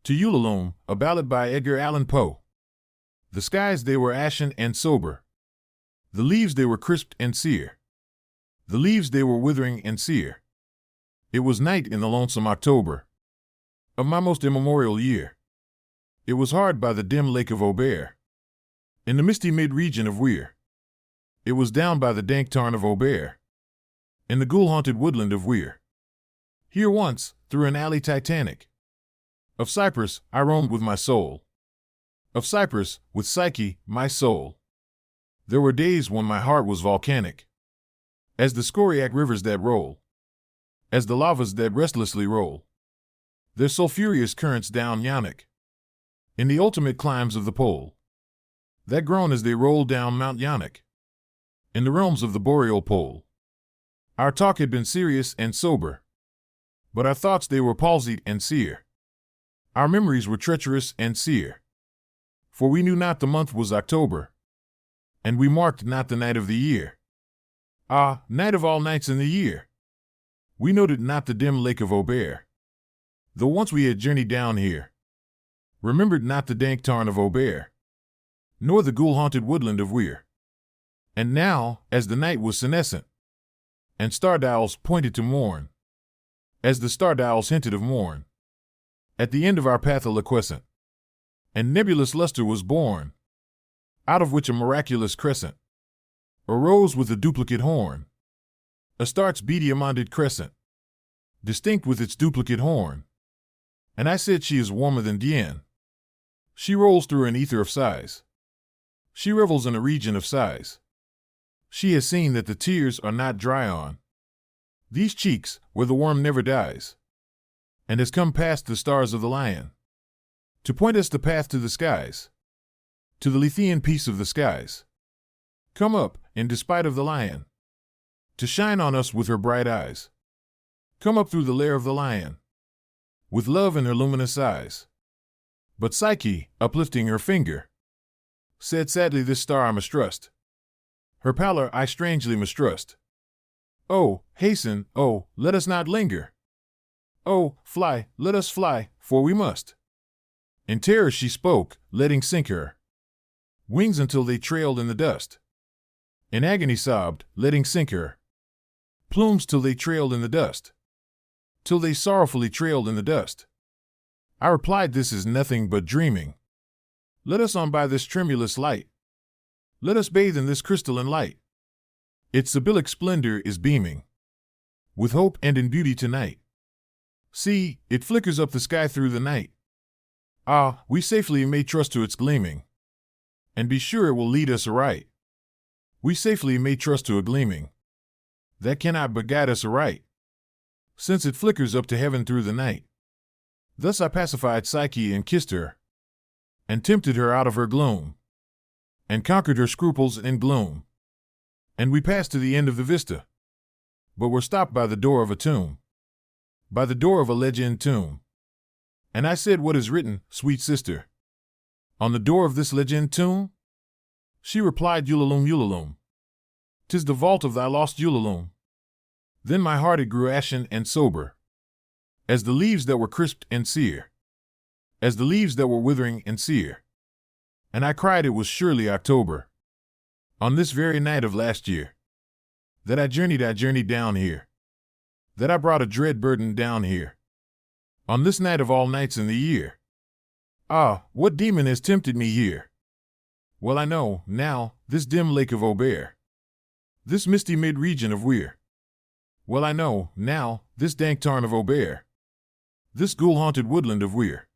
To Ulalume, a ballad by Edgar Allan Poe. The skies they were ashen and sober. The leaves they were crisped and sere. The leaves they were withering and sere. It was night in the lonesome October of my most immemorial year. It was hard by the dim lake of Aubert, in the misty mid-region of Weir. It was down by the dank tarn of Aubert, in the ghoul-haunted woodland of Weir. Here once, through an alley titanic, of cypress I roamed with my soul. Of cypress, with Psyche, my soul. There were days when my heart was volcanic, as the scoriac rivers that roll, as the lavas that restlessly roll their sulphurous currents down Yaanek, in the ultimate climbs of the pole, that groan as they roll down Mount Yaanek, in the realms of the boreal pole. Our talk had been serious and sober, but our thoughts they were palsied and sere. Our memories were treacherous and sere, for we knew not the month was October, and we marked not the night of the year. Ah, night of all nights in the year! We noted not the dim lake of Aubert, though once we had journeyed down here, remembered not the dank tarn of Aubert, nor the ghoul-haunted woodland of Weir. And now, as the night was senescent, and star-dials pointed to morn, as the star-dials hinted of morn, at the end of our path a liquescent and nebulous luster was born, out of which a miraculous crescent arose with a duplicate horn, Astarte's beady-amanded crescent, distinct with its duplicate horn. And I said she is warmer than Diane. She rolls through an ether of sighs. She revels in a region of sighs. She has seen that the tears are not dry on these cheeks where the worm never dies, and has come past the stars of the lion to point us the path to the skies, to the Lethean peace of the skies. Come up, in despite of the lion, to shine on us with her bright eyes. Come up through the lair of the lion, with love in her luminous eyes. But Psyche, uplifting her finger, said sadly, this star I mistrust. Her pallor I strangely mistrust. Oh, hasten, oh, let us not linger. Oh, fly, let us fly, for we must. In terror she spoke, letting sink her wings until they trailed in the dust. In agony sobbed, letting sink her plumes till they trailed in the dust, till they sorrowfully trailed in the dust. I replied, this is nothing but dreaming. Let us on by this tremulous light. Let us bathe in this crystalline light. Its sibyllic splendor is beaming with hope and in beauty tonight. See, it flickers up the sky through the night. Ah, we safely may trust to its gleaming, and be sure it will lead us aright. We safely may trust to a gleaming that cannot but guide us aright, since it flickers up to heaven through the night. Thus I pacified Psyche and kissed her, and tempted her out of her gloom, and conquered her scruples in gloom. And we passed to the end of the vista, but were stopped by the door of a tomb, by the door of a legend tomb. And I said, what is written, sweet sister, on the door of this legend tomb? She replied, Ulalume, Ulalume. 'Tis the vault of thy lost Ulalume. Then my heart it grew ashen and sober, as the leaves that were crisped and sere, as the leaves that were withering and sere. And I cried, it was surely October, on this very night of last year, that I journeyed down here, that I brought a dread burden down here, on this night of all nights in the year. Ah, what demon has tempted me here? Well, I know, now, this dim lake of Aubert, this misty mid-region of Weir. Well, I know, now, this dank tarn of Aubert, this ghoul-haunted woodland of Weir.